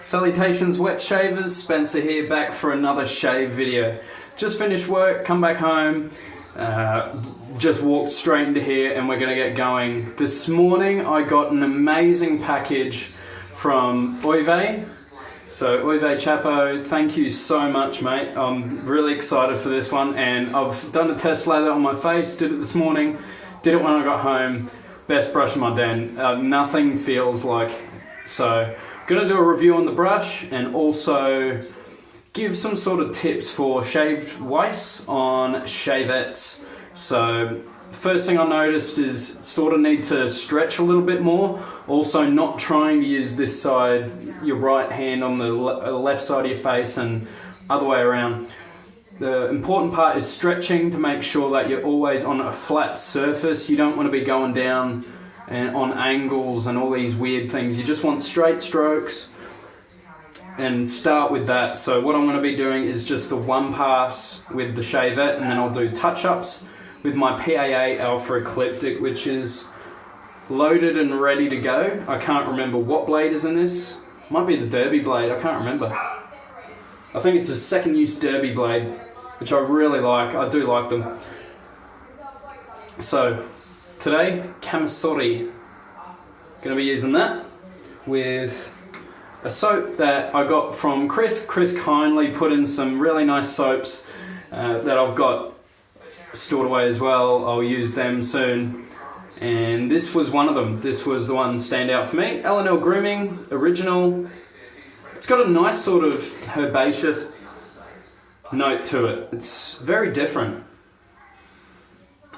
Salutations wet shavers, Spencer here, back for another shave video. Just finished work, come back home, just walked straight into here and we're going to get going. This morning I got an amazing package from Oive. So Oive Chapo, thank you so much mate. I'm really excited for this one and I've done a test lather on my face, did it this morning, did it when I got home. Best brush in my den, nothing feels like. So gonna do a review on the brush and also give some sort of tips for shaved Weiss on shavettes. So first thing I noticed is sort of need to stretch a little bit more. Also not trying to use this side, your right hand on the left side of your face and other way around. The important part is stretching to make sure that you're always on a flat surface. You don't want to be going down and on angles and all these weird things. You just want straight strokes and start with that. So what I'm going to be doing is just the one pass with the shavette and then I'll do touch-ups with my PAA Alpha Ecliptic, which is loaded and ready to go. I can't remember what blade is in this. Might be the Derby blade, I can't remember. I think it's a second use Derby blade, which I really like. I do like them. So today, Camisoli. Gonna be using that with a soap that I got from Chris. Chris kindly put in some really nice soaps that I've got stored away as well. I'll use them soon. And this was one of them. This was the one stand out for me. L&L Grooming, original. It's got a nice sort of herbaceous note to it. It's very different.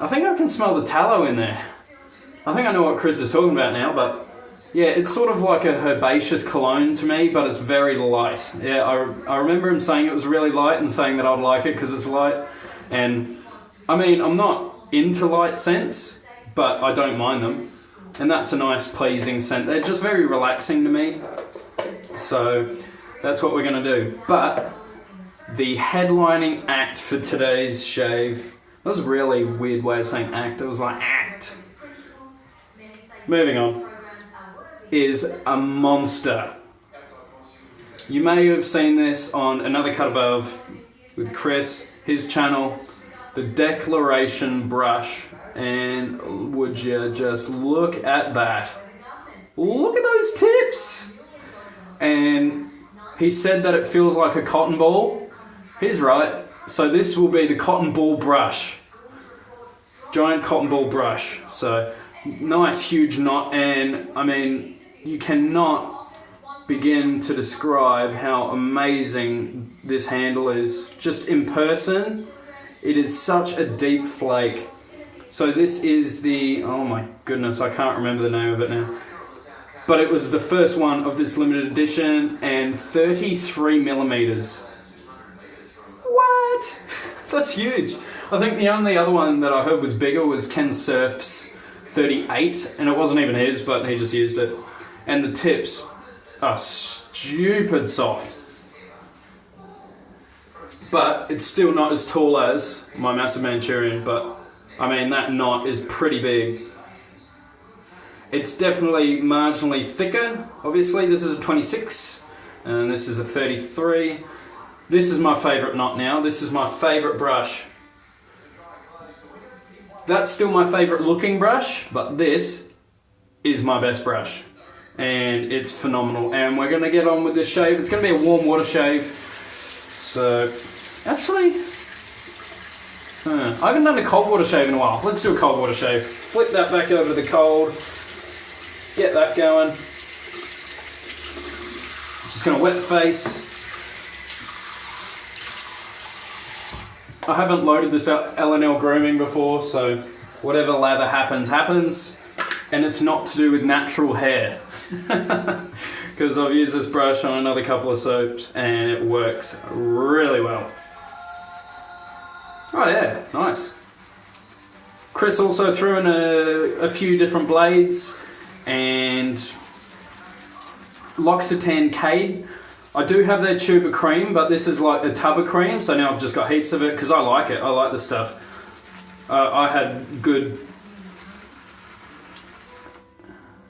I think I can smell the tallow in there. I think I know what Chris is talking about now, but yeah, it's sort of like a herbaceous cologne to me, but it's very light. Yeah, I remember him saying it was really light and saying that I'd like it because it's light. And I mean, I'm not into light scents, but I don't mind them. And that's a nice pleasing scent. They're just very relaxing to me. So that's what we're gonna do. But the headlining act for today's shave, that was a really weird way of saying act. It was like act. Moving on. Is a monster. You may have seen this on Another Cut Above with Chris, his channel, the Declaration brush. And would you just look at that? Look at those tips. And he said that it feels like a cotton ball. He's right. So this will be the cotton ball brush. Giant cotton ball brush. So nice huge knot, and I mean you cannot begin to describe how amazing this handle is. Just in person, it is such a deep flake. So this is the, oh my goodness, I can't remember the name of it now. But it was the first one of this limited edition and 33 millimeters. What? That's huge. I think the only other one that I heard was bigger was Ken Surf's 38, and it wasn't even his, but he just used it. And the tips are stupid soft. But it's still not as tall as my Massive Manchurian, but I mean that knot is pretty big. It's definitely marginally thicker, obviously. This is a 26, and this is a 33. This is my favorite knot now. This is my favorite brush. That's still my favorite looking brush, but this is my best brush. And it's phenomenal. And we're gonna get on with this shave. It's gonna be a warm water shave. So, actually, I haven't done a cold water shave in a while. Let's do a cold water shave. Let's flip that back over to the cold. Get that going. Just gonna wet the face. I haven't loaded this L&L Grooming before, so whatever lather happens, happens. And it's not to do with natural hair. Because I've used this brush on another couple of soaps and it works really well. Oh yeah, nice. Chris also threw in a few different blades and L'Occitane Cade. I do have their tube of cream, but this is like a tub of cream, so now I've just got heaps of it because I like it. I like the stuff. I had good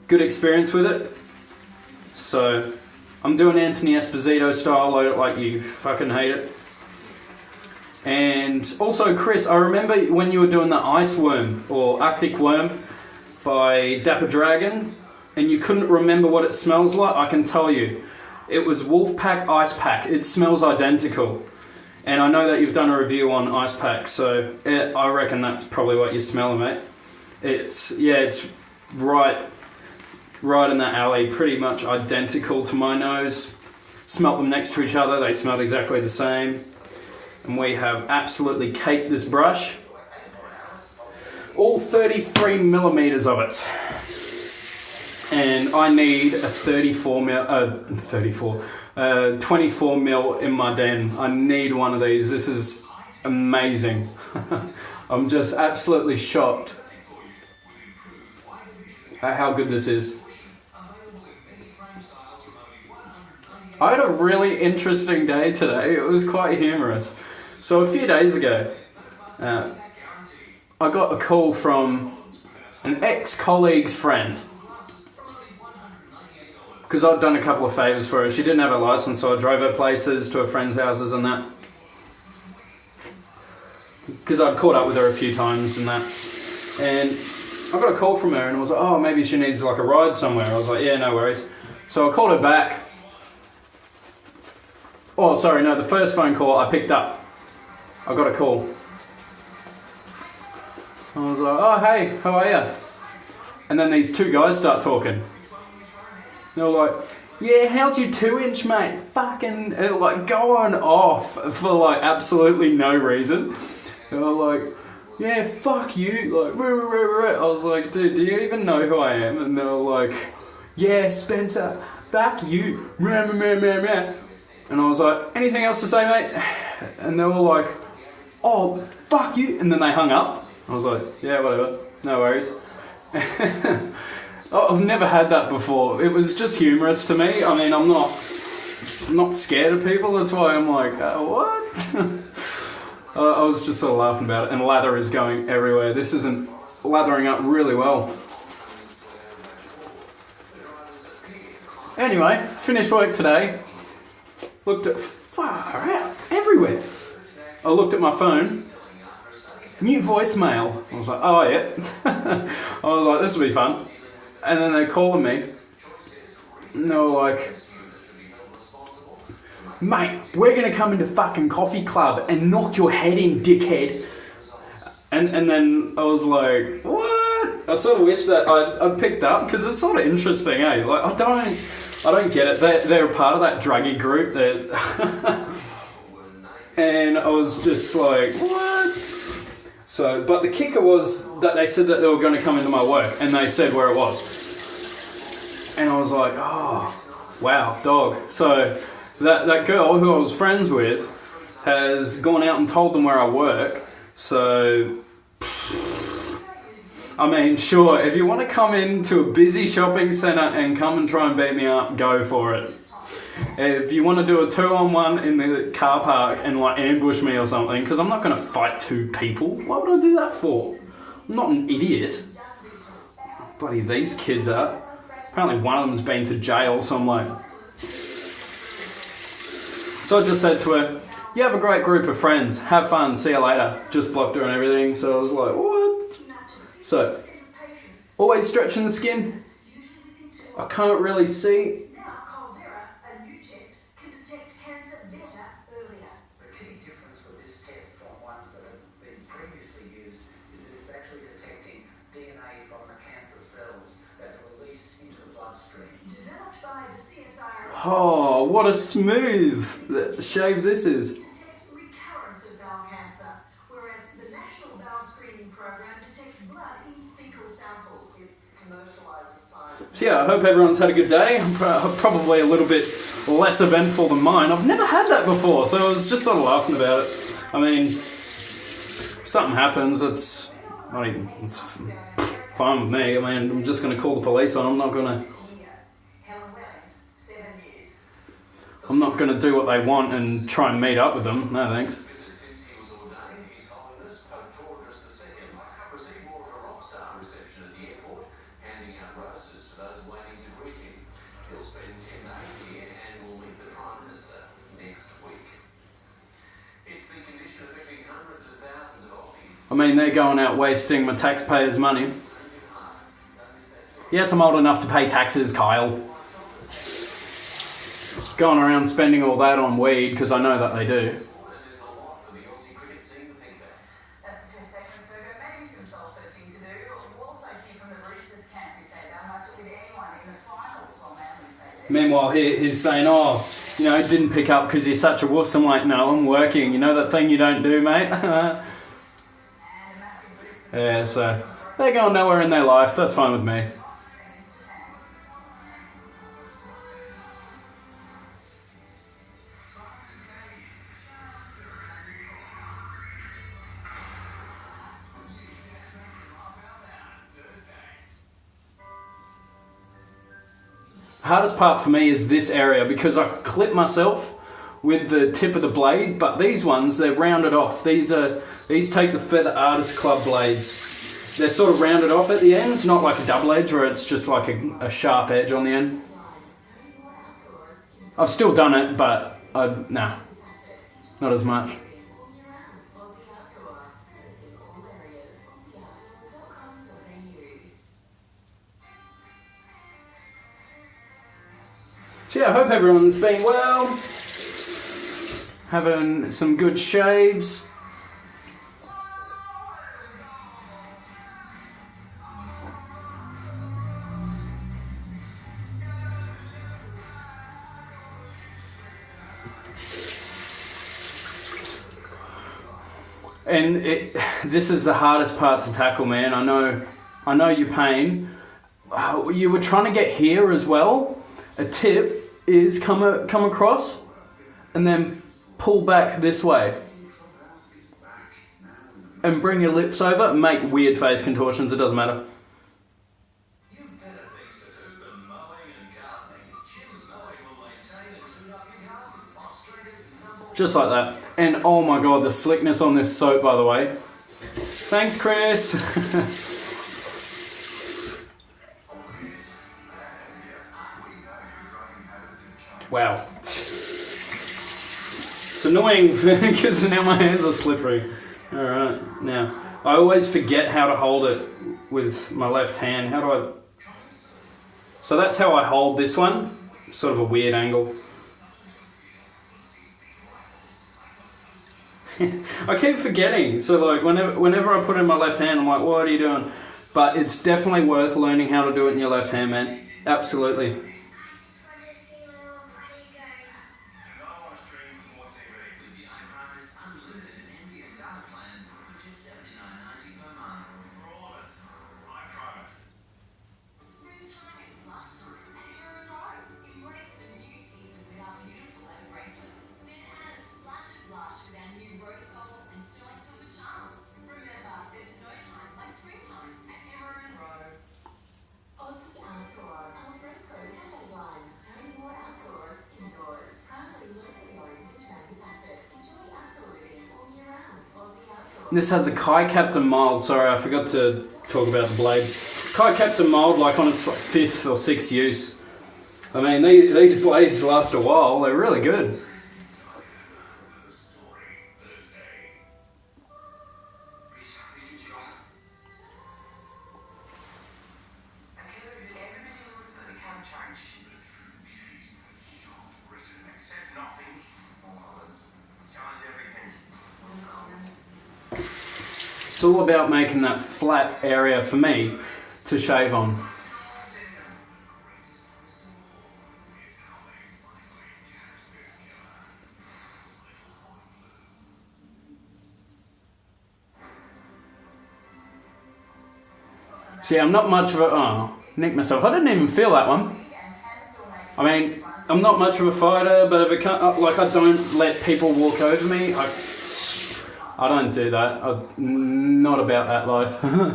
experience with it. So I'm doing Anthony Esposito style, load it like you fucking hate it. And also, Chris, I remember when you were doing the Ice Worm, or Arctic Worm, by Dapper Dragon, and you couldn't remember what it smells like. I can tell you. It was Wolfpack Ice Pack. It smells identical. And I know that you've done a review on Ice Pack, so I reckon that's probably what you're smelling, mate. It's right in that alley, pretty much identical to my nose. Smelt them next to each other, they smelled exactly the same. And we have absolutely caked this brush. All 33 millimeters of it. And I need a 24 mil in my den. I need one of these. This is amazing. I'm just absolutely shocked at how good this is. I had a really interesting day today. It was quite humorous. So a few days ago, I got a call from an ex-colleague's friend. Because I'd done a couple of favours for her. She didn't have a licence, so I drove her places, to her friends' houses and that. Because I'd caught up with her a few times and that. And I got a call from her and I was like, oh, maybe she needs like a ride somewhere. I was like, yeah, no worries. So I called her back. Oh, sorry, no, the first phone call I picked up. I got a call. I was like, oh, hey, how are you? And then these two guys start talking. They were like, yeah, how's your 2-inch, mate? Fucking, like, going off for, like, absolutely no reason. They were like, yeah, fuck you. Like, I was like, dude, do you even know who I am? And they were like, yeah, Spencer, fuck you. And I was like, anything else to say, mate? And they were like, oh, fuck you. And then they hung up. I was like, yeah, whatever. No worries. I've never had that before. It was just humorous to me. I mean, I'm not scared of people. That's why I'm like, what? I was just sort of laughing about it. And lather is going everywhere. This isn't lathering up really well. Anyway, finished work today. Looked at far out, everywhere. I looked at my phone. Mute voicemail. I was like, oh yeah. I was like, this will be fun. And then they called me. And they were like, mate, we're going to come into fucking coffee club and knock your head in, dickhead. And then I was like, what? I sort of wish that I'd picked up, because it's sort of interesting, eh? Like, I don't get it. They're a part of that druggy group that... And I was just like, what? So, but the kicker was that they said that they were going to come into my work, and they said where it was. And I was like, oh, wow, dog. So that girl who I was friends with has gone out and told them where I work. So, I mean, sure, if you want to come into a busy shopping centre and come and try and beat me up, go for it. If you want to do a 2-on-1 in the car park and like ambush me or something, because I'm not going to fight two people. Why would I do that for? I'm not an idiot. Bloody these kids are. Apparently one of them's been to jail, so I'm like... So I just said to her, you have a great group of friends, have fun, see you later. Just blocked her and everything, so I was like, what? So, always stretching the skin. I can't really see. Oh, what a smooth shave this is. Detects recurrence of bowel cancer, whereas the National Bowel Screening Program detects blood in fecal samples. It's commercialised as science. So yeah, I hope everyone's had a good day. Probably a little bit less eventful than mine. I've never had that before, so I was just sort of laughing about it. I mean, if something happens, it's fine with me. I mean, I'm just going to call the police on. I'm not going to do what they want and try and meet up with them. No thanks. I mean, they're going out wasting my taxpayers' money. Yes, I'm old enough to pay taxes, Kyle. Going around spending all that on weed, because I know that they do. That's a few seconds, so maybe some soul searching to do. We'll also hear from the Roosters camp who say they'll match it with anyone in the finals while Manly say that. Meanwhile, he's saying, oh, you know, didn't pick up because you're such a wuss. I'm like, no, I'm working. You know that thing you don't do, mate? And a massive boost Yeah, so they're going nowhere in their life. That's fine with me. against Japan. Hardest part for me is this area because I clip myself with the tip of the blade, but these ones, they're rounded off. These take the Feather Artist Club blades. They're sort of rounded off at the ends, not like a double edge where it's just like a sharp edge on the end. I've still done it, but nah, not as much. So yeah, I hope everyone's been well, having some good shaves. And this is the hardest part to tackle, man. I know your pain. You were trying to get here as well. A tip is come across and then pull back this way and bring your lips over and make weird face contortions. It doesn't matter. You've better things to do than mowing and gardening. Choose mowing will maintain and clean up your garden. Australia's number Just like that. And oh my god, the slickness on this soap, by the way. Thanks, Chris. Wow. It's annoying because now my hands are slippery. Alright, now. I always forget how to hold it with my left hand. How do I... So that's how I hold this one. Sort of a weird angle. I keep forgetting. So like whenever I put it in my left hand, I'm like, what are you doing? But it's definitely worth learning how to do it in your left hand, man. Absolutely. Springtime is blush time at Erin Rowe. Embrace the new season with our beautiful leather bracelets. Then add a splash of blush with our new rose gold and sterling silver charms. Remember, there's no time like springtime at Erin Rowe. Aussie Outdoor, alfresco cafe wines, Tony Moore Outdoors, indoors, proudly locally owned and manufactured. Enjoy outdoor living all year round. Aussie Outdoor. This has a Kai Captain mild. Sorry, I forgot to talk about the blade. Kai Captain mild, like on its like 5th or 6th use. I mean, these blades last a while. They're really good. It's all about making that flat area for me to shave on. See, I'm not much of a... Oh, nicked myself. I didn't even feel that one. I mean, I'm not much of a fighter, but if it can't, like, I don't let people walk over me. I don't do that. I'm not about that life. Daily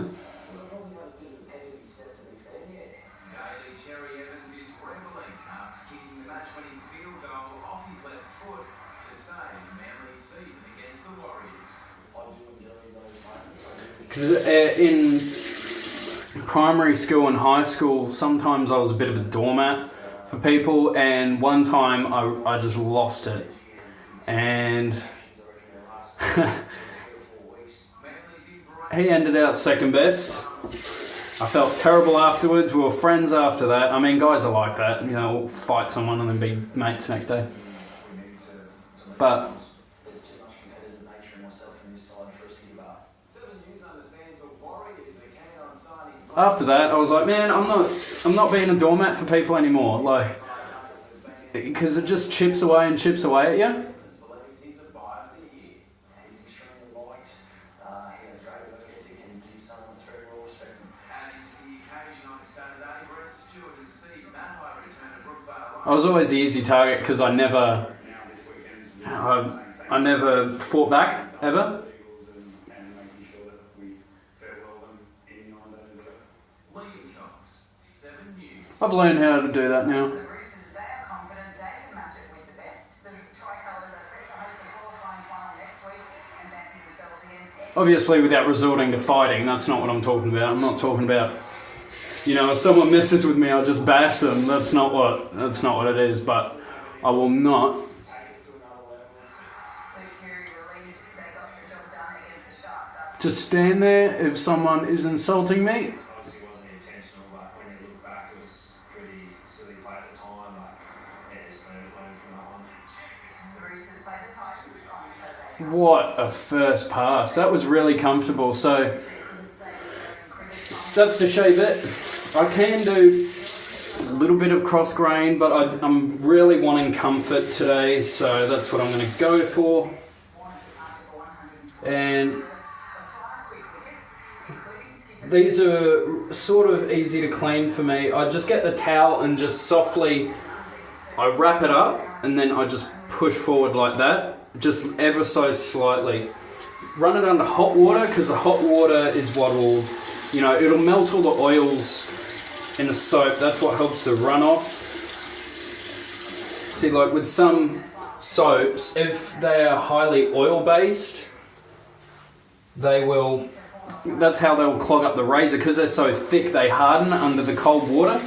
Cherry Evans is reveling after kicking the match-winning field goal off his left foot to save Manly's season against the Warriors. Because in primary school and high school, sometimes I was a bit of a doormat for people, and one time I just lost it. And he ended out second best. I felt terrible afterwards. We were friends after that. I mean, guys are like that. You know, we'll fight someone and then be mates next day. But There's too much competitive nature in myself and this side for us to give up. 7 News understands the Warriors are keen on signing after that, I was like, man, I'm not being a doormat for people anymore. Like, because it just chips away and chips away at you. believes he's a buyer of the year. He's extremely liked. He has great work ethic and he's someone that's very well respected. Adding to the occasion on Saturday, Brett Stewart and Steve Matai return to Brookvale. I was always the easy target because I never fought back ever. Liam Cox, 7 News. I've learned how to do that now. The Roosters, they are confident they can match it with the best. The Tricolours are set to host a qualifying final next week and fancy themselves against Obviously, without resorting to fighting, that's not what I'm talking about. I'm not talking about, you know, if someone messes with me, I'll just bash them. That's not what it is. But I will not. Luke Keary relieved they got the job done against the Sharks after Just stand there if someone is insulting me. Obviously wasn't intentional, but when you look back, it was pretty silly play at the time. Just learn from that one. the Roosters play the Titans on Saturday. What a first pass. That was really comfortable. So Couldn't say Australian cricket that's to show that I can do a little bit of cross grain, but I'm really wanting comfort today. So that's what I'm going to go for. And these are sort of easy to clean for me. I just get the towel and just softly, I wrap it up and then I just push forward like that, just ever so slightly. Run it under hot water because the hot water is what will, you know, it'll melt all the oils in the soap. That's what helps the run off. See, like with some soaps, if they are highly oil based, that's how they'll clog up the razor because they're so thick they harden under the cold water.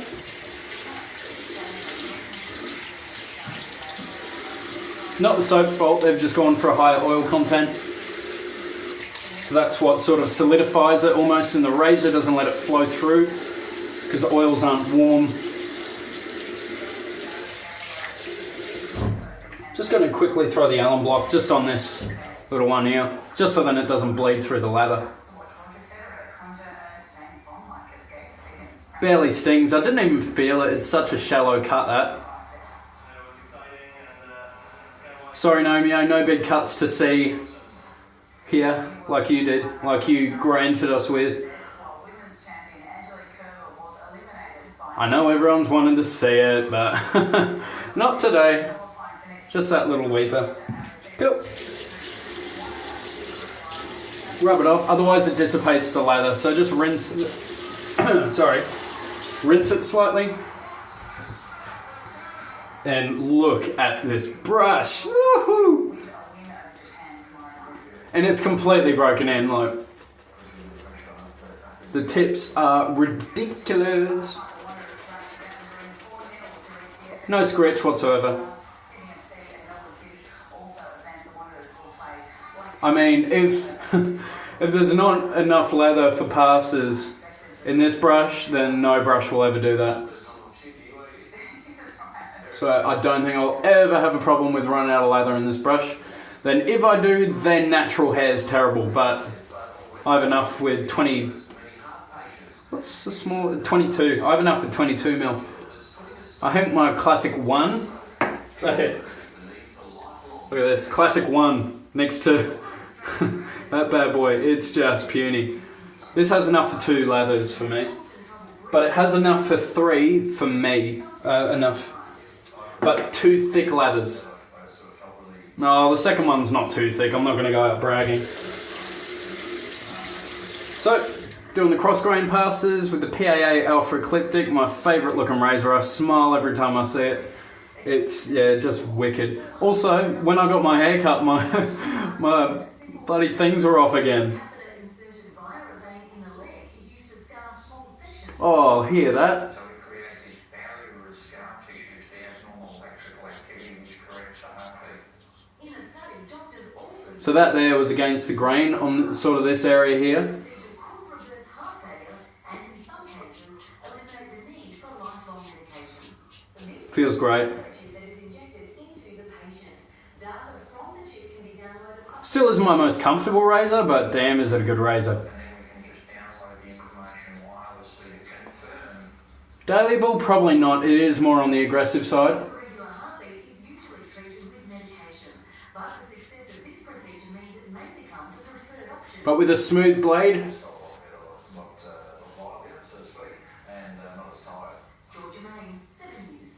Not the soap's fault, they've just gone for a higher oil content. So that's what sort of solidifies it almost, and the razor doesn't let it flow through because the oils aren't warm. Just going to quickly throw the Allen block just on this little one here, just so then it doesn't bleed through the lather. Barely stings. I didn't even feel it. It's such a shallow cut, that. Sorry, Nomeo, no big cuts to see here like you did, like you granted us with. I know everyone's wanted to see it, but not today. Just that little weeper. Cool. Rub it off, otherwise it dissipates the lather. So just rinse it. Sorry. Rinse it slightly. And look at this brush. Woohoo! And it's completely broken in, like. The tips are ridiculous. No scratch whatsoever. I mean, if there's not enough leather for passes in this brush, then no brush will ever do that. So I don't think I'll ever have a problem with running out of lather in this brush. Then if I do, then natural hair is terrible, but I have enough with 20... What's the small... 22. I have enough with 22 mil. I think my classic 1... Look at this, classic 1 next to that bad boy. It's just puny. This has enough for 2 lathers for me. But it has enough for 3 for me. Enough. But 2 thick lathers. No, the second one's not too thick. I'm not going to go out bragging. So, doing the cross grain passes with the PAA Alpha Ecliptic, my favourite looking razor. I smile every time I see it. It's, yeah, just wicked. Also, when I got my hair cut, my bloody things were off again. Oh, hear that? So that there was against the grain on sort of this area here. Feels great. chip that is injected into the patient. Data from the chip can be downloaded. Still isn't my most comfortable razor, but damn is it a good razor. And then we can just download the information wirelessly to confirm. Daily Bull, probably not. It is more on the aggressive side. Regular heartbeat is usually treated with medication, but the success of this procedure means it may become the preferred option. But with a smooth blade, Not violent, so to speak, and not as tired. Georgia Main, 7 News.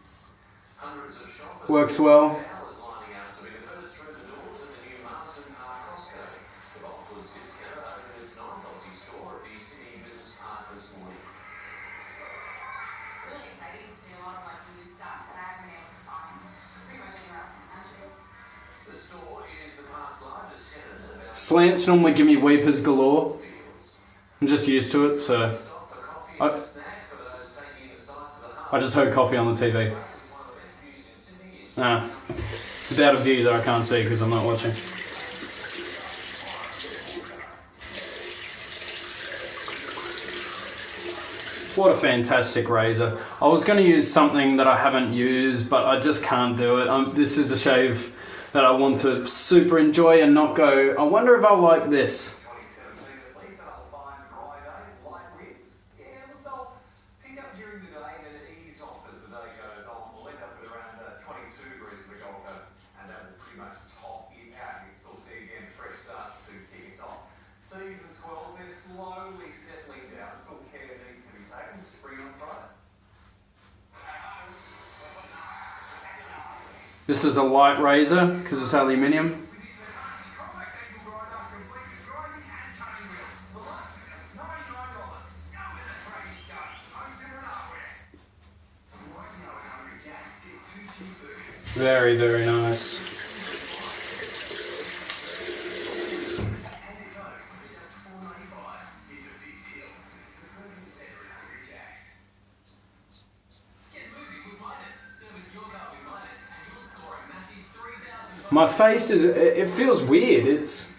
Hundreds of shoppers. works well. Hours lining up to be the first through the doors at the new Marsden Park Costco. The bulk goods discount opened its 9 Aussie store at the City Business Park this morning. Really exciting to see a lot of like new stuff that I haven't been able to find pretty much anywhere else in the country. The store is the park's largest tenant at about Slants normally give me weepers galore. fields. I'm just used to it, so Stop for coffee I- and a snack for those taking in the sights of the I harbour. just heard coffee on the TV. One of the best views in Sydney is Nah, it's about a view that I can't see because I'm not watching. What a fantastic razor. I was going to use something that I haven't used, but I just can't do it. This is a shave that I want to super enjoy and not go, I wonder if I'll like this. 2017 at least, and I'll find dry day, light winds. Yeah, look, they'll pick up during the day and then it ease off as the day goes on. We'll end up with around 22 degrees for the Gold Coast, and that will pretty much top it out. You can still see again fresh starts to kick us off. Seas and swells, they're slowly settling down. Still care needs to be taken. Spring on Friday. This is a light razor because it's aluminium. Very, very nice. My face is, it feels weird. It's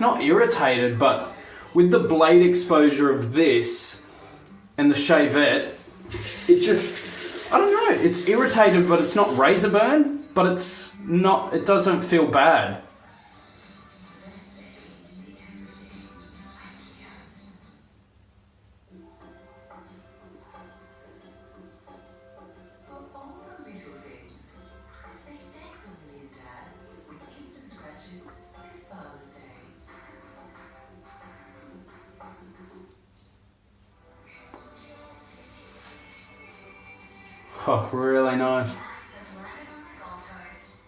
not irritated, but with the blade exposure of this and the shavette, it just, I don't know, it's irritated, but it's not razor burn, but it's not, it doesn't feel bad. For all the little things, say thanks a million, Dad, with instant scratches this Father's Day. Oh, really nice. That's landed on the Gold Coast.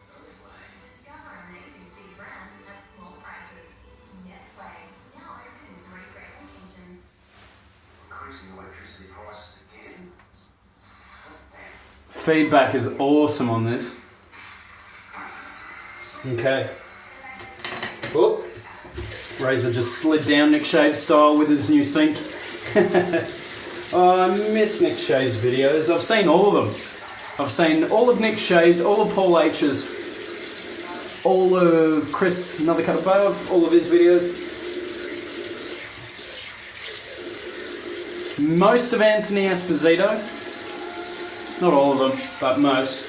Discover amazing big brands at small prices. Netplay, now open in 3 great locations. Increasing electricity prices again. Feedback is awesome on this. Okay. Oh, razor just slid down Nick Shave style with his new sink. Oh, I miss Nick Shave's videos. I've seen all of them. I've seen all of Nick Shave's, all of Paul H's, all of Chris Another Cut Above, all of his videos. Most of Anthony Esposito. Not all of them, but most.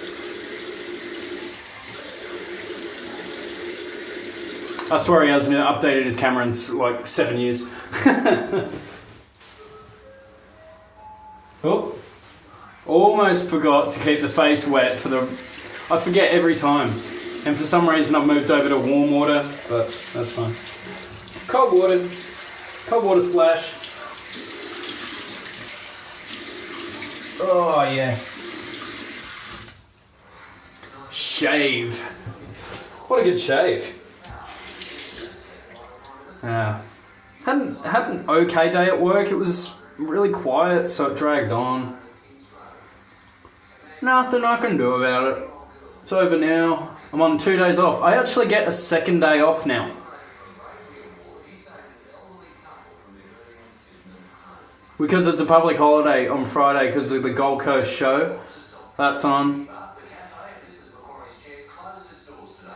I swear he hasn't updated his camera in like 7 years. Oh, almost forgot to keep the face wet for the... I forget every time. And for some reason I've moved over to warm water, but that's fine. Cold water splash. Oh yeah. Shave. What a good shave. Yeah. Had an okay day at work. It was really quiet, so it dragged on. Nothing I can do about it. It's over now. I'm on 2 days off. I actually get a second day off now. Because it's a public holiday on Friday because of the Gold Coast show. That's on. The cafe at Mrs. Macquarie's chair closed its doors today.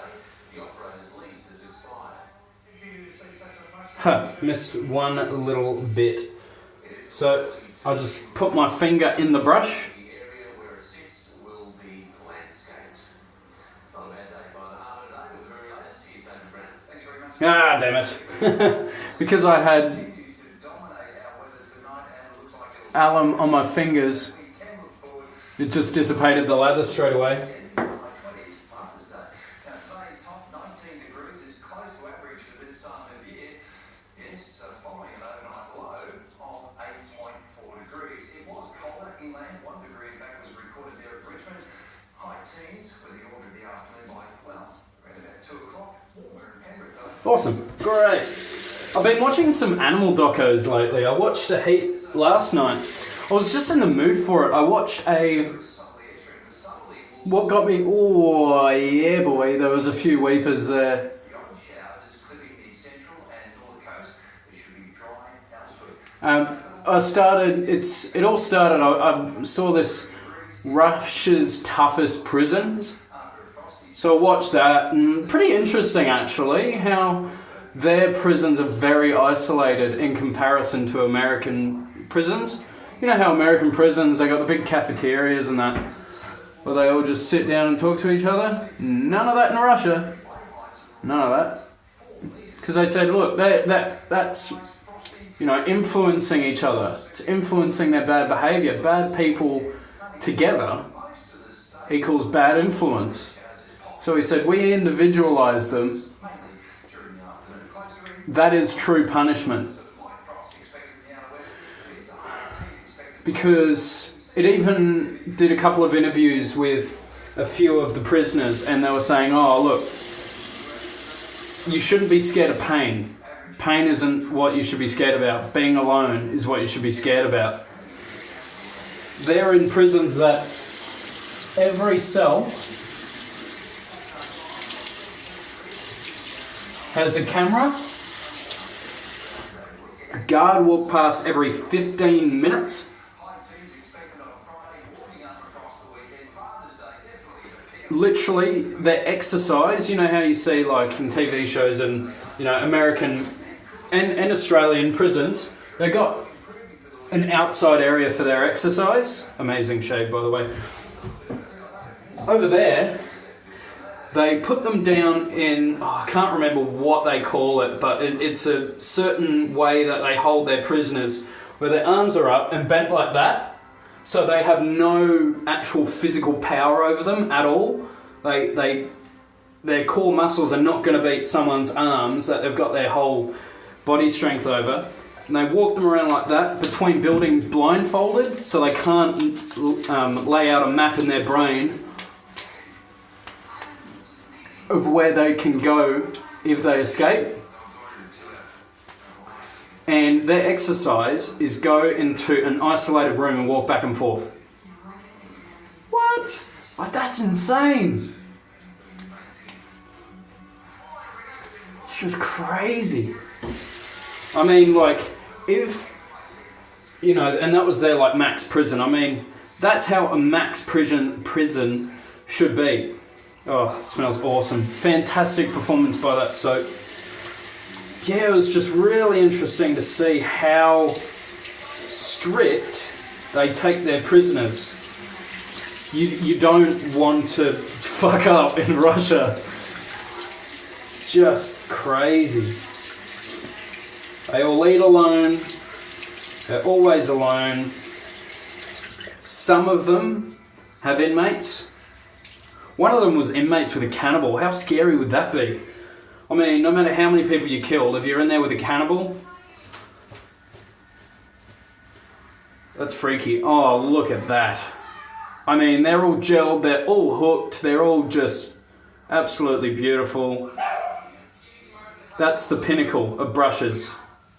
The operator's lease has expired. Huh, missed one little bit. So, I'll just put my finger in the brush. The area where it sits will be landscaped. Not a bad day by the harbour today with the very latest. Here's David Brennan. Thanks very much. Ah, damn it. Because I had Continues to dominate our weather tonight, and it looks like it'll alum on my fingers, we can look forward it just dissipated the lather straight away. to high 20s Father's Day. Now today's top 19 degrees is close to average for this time of year. Yes, following an overnight low of 8.4 degrees. It was colder inland, 1 degree in fact was recorded there at Richmond. High teens with the order of the afternoon by, well, around about 2 o'clock. Warmer in Penrith though. Awesome, great. I've been watching some animal docos lately. I watched a heap last night. I was just in the mood for it. I watched a... Subtly extra, the subtly will What got me... Oh, yeah, boy. There was a few weepers there. the odd showers clipping the central and north coast. It should be dry elsewhere. It all started, I saw this Russia's Toughest Prisons. After a frosty So I watched that, and pretty interesting actually, how their prisons are very isolated in comparison to American prisons. You know how American prisons, they got the big cafeterias and that, where they all just sit down and talk to each other? None of that in Russia. None of that. Because they said, look, that's, you know, influencing each other. It's influencing their bad behaviour. Bad people together equals bad influence. So he said, we individualise them. during the afternoon. Closer in, That is true punishment. light frost expected in the outer west. It's a high teens expected. Because it even did a couple of interviews with a few of the prisoners, and they were saying, oh, look, you shouldn't be scared of pain. Pain isn't what you should be scared about. Being alone is what you should be scared about. They're in prisons that every cell has a camera. A guard walk past every 15 minutes. High teens expected on a Friday, warming up across the weekend. Father's Day definitely a key. Literally, their exercise, you know how you see like in TV shows and, you know, American and Australian prisons, they got an outside area for their exercise. Amazing shade, by the way. Over there, they put them down in, I can't remember what they call it, but it's a certain way that they hold their prisoners, where their arms are up and bent like that, so they have no actual physical power over them at all. Their core muscles are not going to beat someone's arms that they've got their whole body strength over. And they walk them around like that between buildings blindfolded, so they can't lay out a map in their brain of where they can go if they escape. And their exercise is go into an isolated room and walk back and forth. What? Like, that's insane. It's just crazy. I mean, like, if, you know, and that was their, like, max prison. I mean, that's how a max prison should be. Oh, it smells awesome. Fantastic performance by that soap. Yeah, it was just really interesting to see how strict they take their prisoners. You don't want to fuck up in Russia. Just crazy. They all eat alone. They're always alone. Some of them have inmates. One of them was inmates with a cannibal. How scary would that be? I mean, no matter how many people you killed, if you're in there with a cannibal, that's freaky. Oh, look at that. I mean, they're all gelled, they're all hooked, they're all just absolutely beautiful. That's the pinnacle of brushes.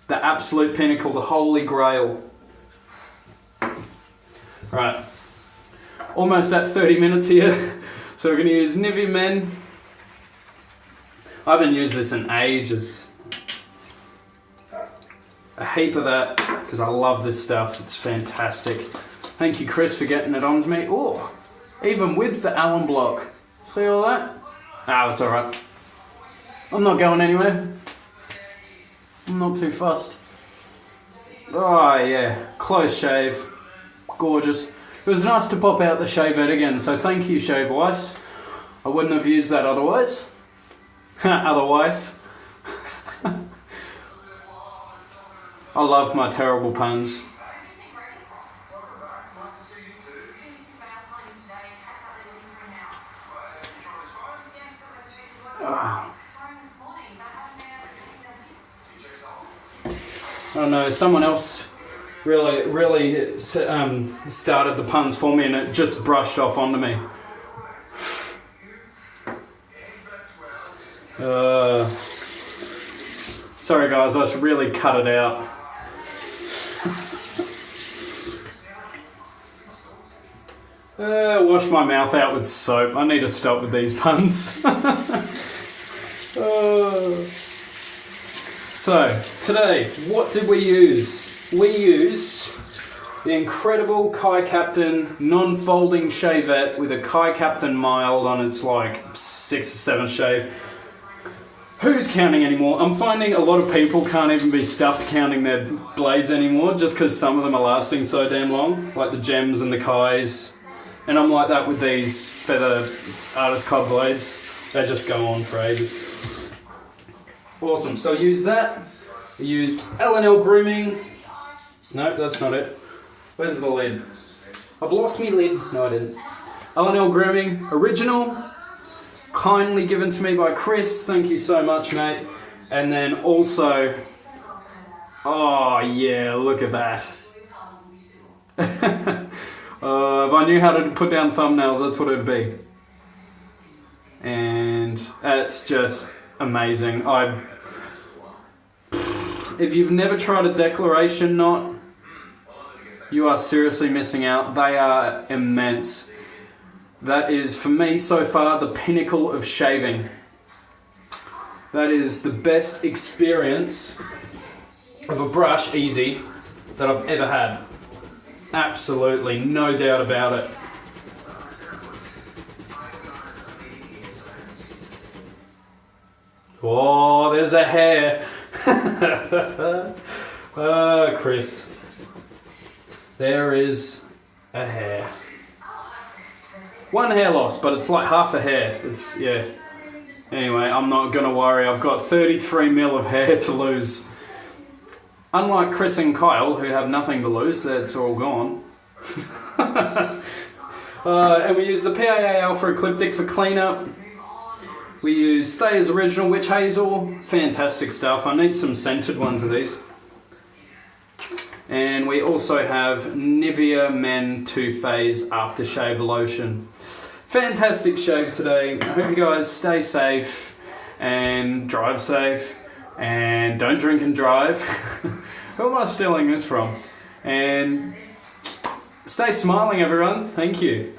The absolute pinnacle, the holy grail. Right. Almost at 30 minutes here. So we're going to use Nivea Men. I haven't used this in ages. A heap of that, because I love this stuff. It's fantastic. Thank you, Chris, for getting it on to me. Oh, even with the alum block. See all that? Ah, that's alright. I'm not going anywhere. I'm not too fussed. Oh yeah, close shave, gorgeous. It was nice to pop out the shavette again, so thank you, Shave Weiss. I wouldn't have used that otherwise. Otherwise. I love my terrible puns. I don't know, someone else really started the puns for me and it just brushed off onto me. Sorry guys, I should really cut it out. Wash my mouth out with soap. I need to stop with these puns. So, today, what did we use? We used the incredible Kai Captain non-folding shavette with a Kai Captain mild on its like 6th or 7th shave. Who's counting anymore? I'm finding a lot of people can't even be stuffed counting their blades anymore just because some of them are lasting so damn long, like the Gems and the Kais. And I'm like that with these Feather Artist Club blades. They just go on for ages. Awesome, so I used that. I used L&L Grooming. No, that's not it. Where's the lid? I've lost me lid. No, I didn't. L&L Grooming, original. Kindly given to me by Chris. Thank you so much, mate. And then also... Oh, yeah, look at that. If I knew how to put down thumbnails, that's what it would be. And that's just amazing. If you've never tried a declaration knot, you are seriously missing out. They are immense. That is, for me so far, the pinnacle of shaving. That is the best experience of a brush, easy, that I've ever had. Absolutely, no doubt about it. Oh, there's a hair. Chris. There is a hair. One hair loss, but it's like half a hair. It's, yeah. Anyway, I'm not gonna worry. I've got 33 mil of hair to lose. Unlike Chris and Kyle, who have nothing to lose, that's all gone. And we use the PAA Alpha Ecliptic for cleanup. We use Thayer's Original Witch Hazel. Fantastic stuff. I need some scented ones of these. And we also have Nivea Men 2-Phase Aftershave Lotion. Fantastic shave today. I hope you guys stay safe and drive safe and don't drink and drive. Who am I stealing this from? And stay smiling, everyone. Thank you.